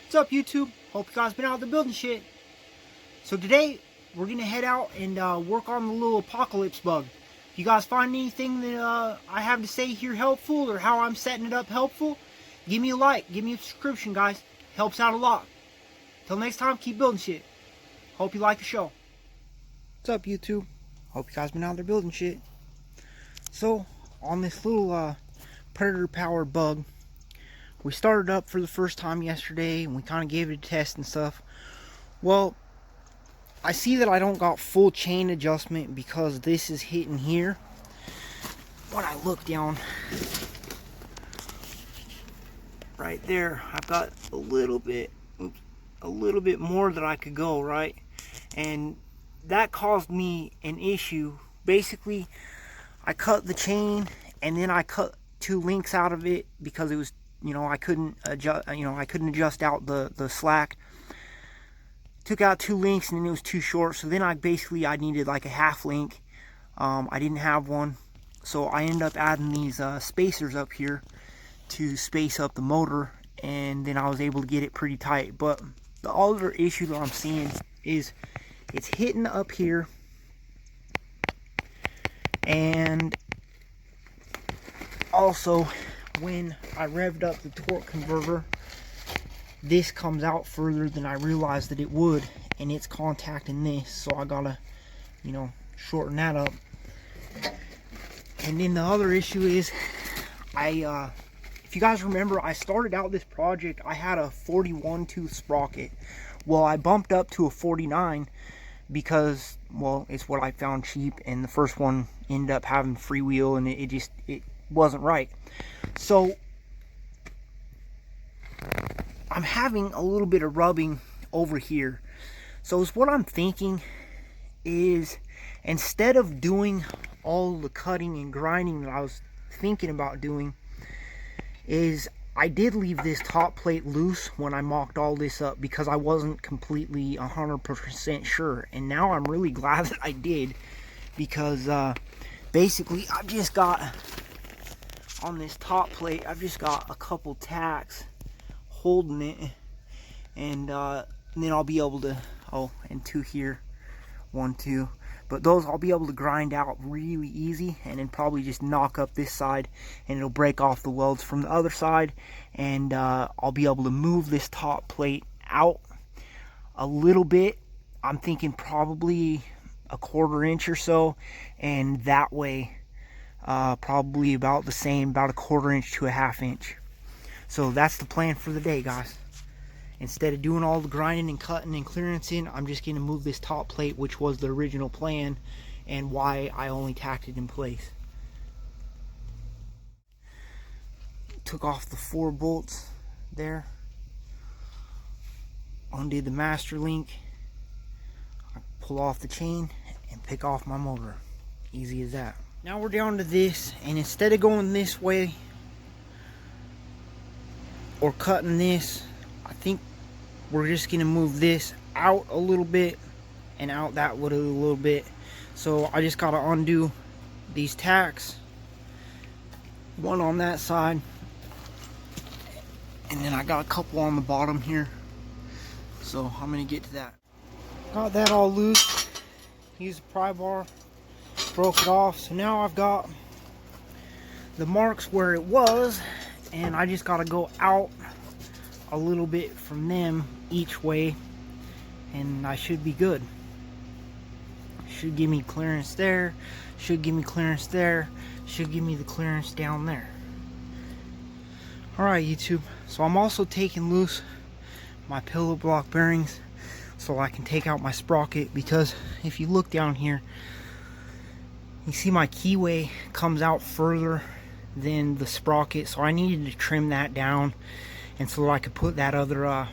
What's up, YouTube? Hope you guys been out there building shit. So today we're gonna head out and work on the little apocalypse bug. If you guys find anything that I have to say here helpful, or how I'm setting it up helpful, give me a like, give me a subscription, guys. Helps out a lot. Till next time, keep building shit. Hope you like the show. What's up, YouTube? Hope you guys been out there building shit. So on this little predator powered bug, we started up for the first time yesterday, and we kind of gave it a test and stuff. Well, I see that I don't got full chain adjustment because this is hitting here. When I look down right there, I've got a little bit more that I could go, right? And that caused me an issue. Basically, I cut the chain and then I cut 2 links out of it because it was, I couldn't adjust out the slack. Took out 2 links and then it was too short, so then I needed like a half link. I didn't have one, so I ended up adding these spacers up here to space up the motor, and then I was able to get it pretty tight. But the other issue that I'm seeing is it's hitting up here, and also when I revved up the torque converter, this comes out further than I realized that it would, and it's contacting this, so I gotta shorten that up. And then the other issue is if you guys remember, I started out this project, I had a 41 tooth sprocket. Well, I bumped up to a 49 because, well, it's what I found cheap, and the first one ended up having freewheel, and it wasn't right. So I'm having a little bit of rubbing over here. So what I'm thinking is, instead of doing all the cutting and grinding that I was thinking about doing, is I did leave this top plate loose when I mocked all this up because I wasn't completely 100% sure. And now I'm really glad that I did, because basically I've just got, on this top plate, I've just got a couple tacks holding it, and then I'll be able to, and 2 here, 1, 2, but those I'll be able to grind out really easy, and then probably just knock up this side and it'll break off the welds from the other side, and I'll be able to move this top plate out a little bit. I'm thinking probably a 1/4 inch or so, and that way probably about the same, about a 1/4 inch to a 1/2 inch. So that's the plan for the day, guys. Instead of doing all the grinding and cutting and clearancing, I'm just going to move this top plate, which was the original plan and why I only tacked it in place. Took off the 4 bolts there. Undid the master link. I pull off the chain and pick off my motor. Easy as that. Now we're down to this, and instead of going this way or cutting this, I think we're just gonna move this out a little bit and out that way a little bit. So I just gotta undo these tacks, one on that side, and then I got a couple on the bottom here, so I'm gonna get to that. Got that all loose, used a pry bar, broke it off, so now I've got the marks where it was, and I just gotta go out a little bit from them each way, and I should be good. Should give me clearance there, should give me clearance there, should give me the clearance down there. Alright, YouTube, so I'm also taking loose my pillow block bearings so I can take out my sprocket, because if you look down here, you see my keyway comes out further than the sprocket, so I needed to trim that down, and so that I could put that other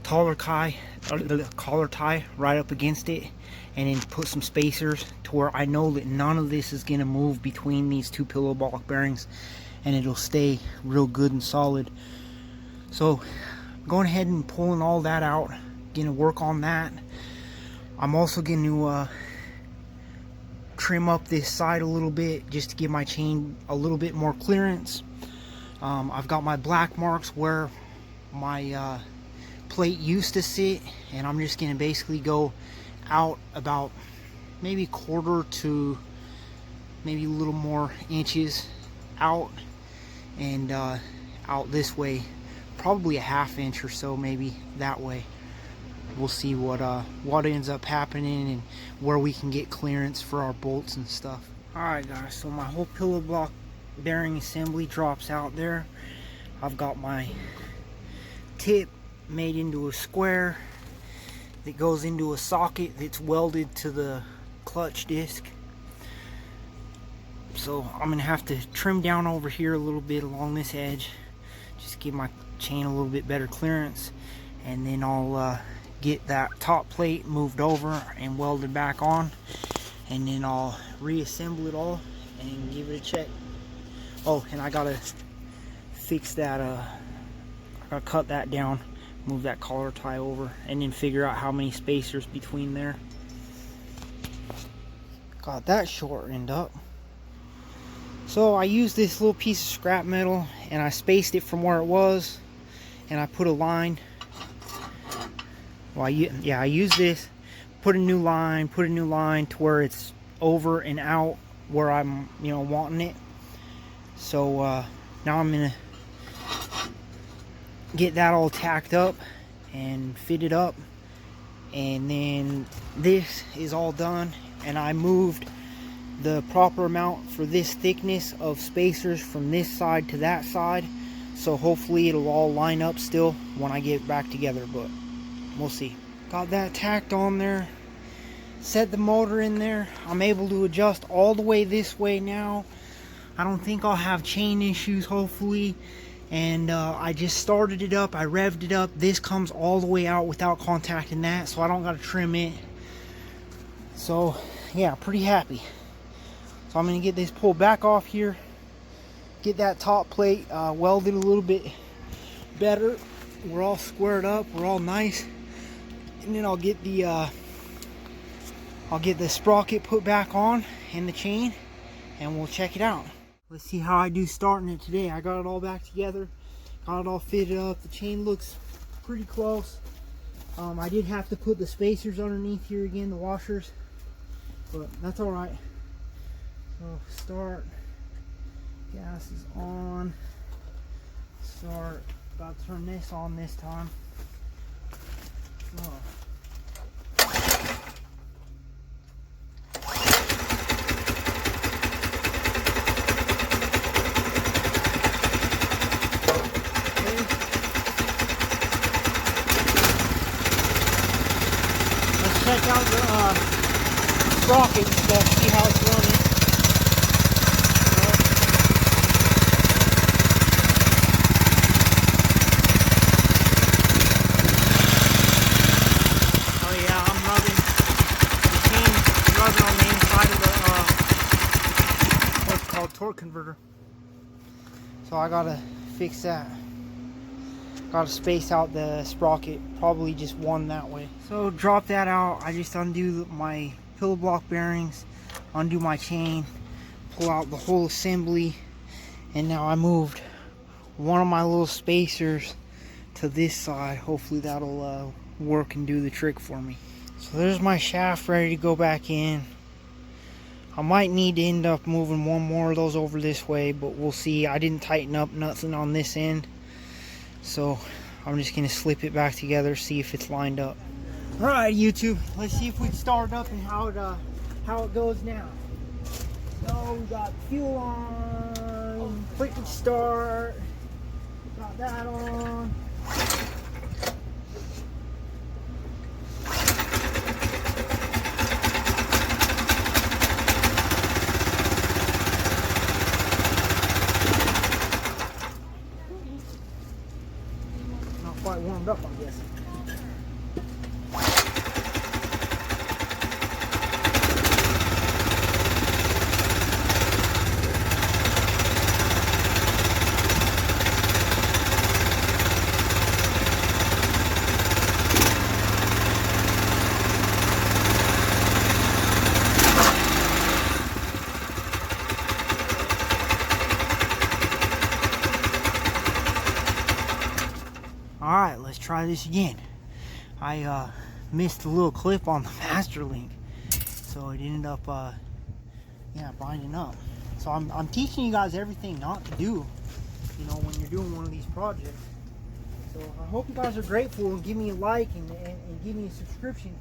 collar tie right up against it, and then put some spacers to where I know that none of this is going to move between these 2 pillow block bearings, and it'll stay real good and solid. So going ahead and pulling all that out, gonna work on that. I'm also going to trim up this side a little bit just to give my chain a little bit more clearance. I've got my black marks where my plate used to sit, and I'm just gonna basically go out about maybe quarter to maybe a little more inches out, and out this way, probably a ½ inch or so, maybe that way. We'll see what ends up happening and where we can get clearance for our bolts and stuff. Alright guys, so my whole pillow block bearing assembly drops out there. I've got my tip made into a square that goes into a socket that's welded to the clutch disc. So I'm gonna have to trim down over here a little bit along this edge, just give my chain a little bit better clearance, and then I'll get that top plate moved over and welded back on, and then I'll reassemble it all and give it a check. Oh, and I gotta fix that, I gotta cut that down, move that collar tie over, and then figure out how many spacers between there. Got that shortened up. So I used this little piece of scrap metal and I spaced it from where it was, and I put a line. Well, I used this, put a new line to where it's over and out where I'm, wanting it. So now I'm gonna get that all tacked up and fitted up, and then this is all done, and I moved the proper amount for this thickness of spacers from this side to that side, so hopefully it'll all line up still when I get it back together, but we'll see. Got that tacked on there, set the motor in there. I'm able to adjust all the way this way now. I don't think I'll have chain issues, hopefully. And I just started it up, I revved it up. This comes all the way out without contacting that, so I don't gotta trim it. So yeah, pretty happy. So I'm gonna get this pulled back off here, get that top plate welded a little bit better. We're all squared up, we're all nice. And then I'll get the sprocket put back on and the chain, and we'll check it out. Let's see how I do starting it today. I got it all back together, got it all fitted up. The chain looks pretty close. I did have to put the spacers underneath here again, the washers, but that's all right. So start, gas is on, start. About to turn this on this time. Oh. Check out the sprocket and stuff, see how it's running. Oh yeah, I'm rubbing the chain, rubbing on the inside of the what's called torque converter. So I gotta fix that. Gotta space out the sprocket, probably just one that way. So drop that out. I just undo my pillow block bearings, undo my chain, pull out the whole assembly, and now I moved one of my little spacers to this side. Hopefully that'll work and do the trick for me. So there's my shaft ready to go back in. I might need to end up moving one more of those over this way, but we'll see. I didn't tighten up nothing on this end, so I'm just gonna slip it back together, see if it's lined up. All right, YouTube, let's see if we can start it up and how it goes now. So we got fuel on, quick start, got that on. Not quite warmed up, I guess. Alright, let's try this again. I missed a little clip on the master link, so it ended up yeah, binding up. So I'm teaching you guys everything not to do, you know, when you're doing one of these projects. So I hope you guys are grateful and give me a like and give me a subscription.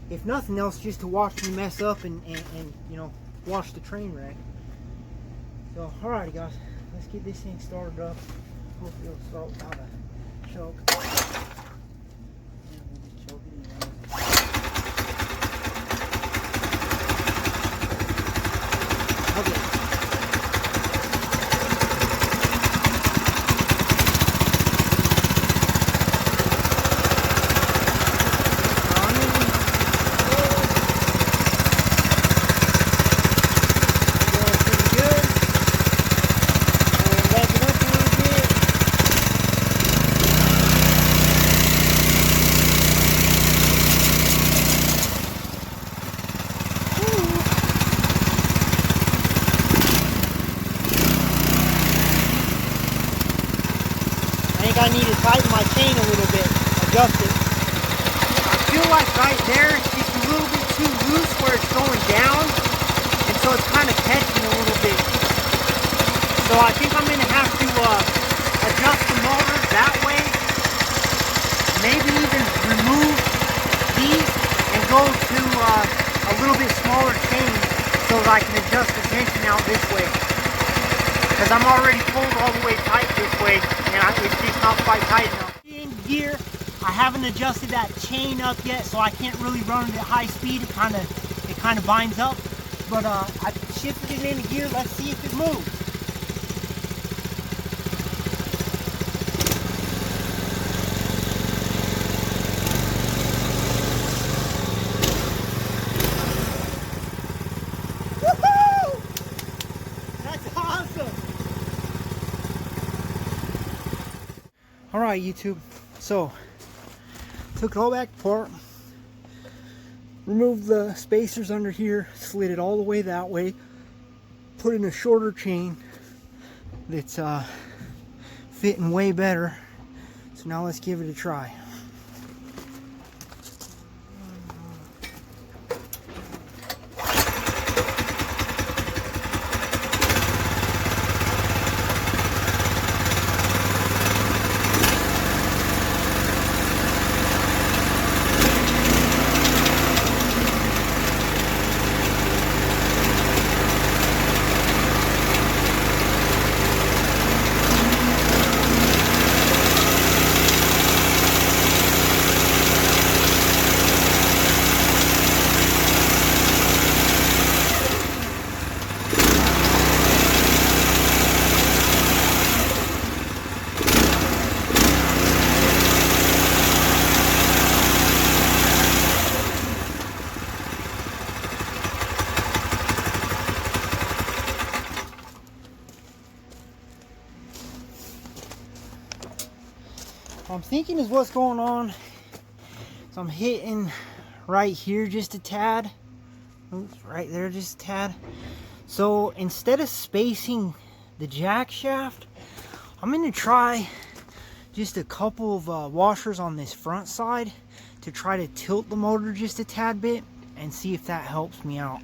If nothing else, just to watch me mess up and you know, watch the train wreck. So alrighty guys, let's get this thing started up. Hopefully it'll start without a choke. And we'll just choke it in. Okay. I need to tighten my chain a little bit, adjust it. I feel like right there it's just a little bit too loose where it's going down, and so it's kind of catching a little bit. So I think I'm going to have to adjust the motor that way, maybe even remove these and go to a little bit smaller chain so that I can adjust the tension out this way. Because I'm already pulled all the way tight this way, and it's just not quite tight enough. In gear, I haven't adjusted that chain up yet, so I can't really run it at high speed. It kind of binds up. But I shifted it into gear. Let's see if it moves. Woohoo! That's awesome. Alright YouTube, so took it all back apart, removed the spacers under here, slid it all the way that way, put in a shorter chain that's fitting way better. So now let's give it a try. I'm thinking is what's going on. So I'm hitting right here just a tad. Oops, right there just a tad. So instead of spacing the jack shaft, I'm going to try just a couple of washers on this front side to try to tilt the motor just a tad bit and see if that helps me out.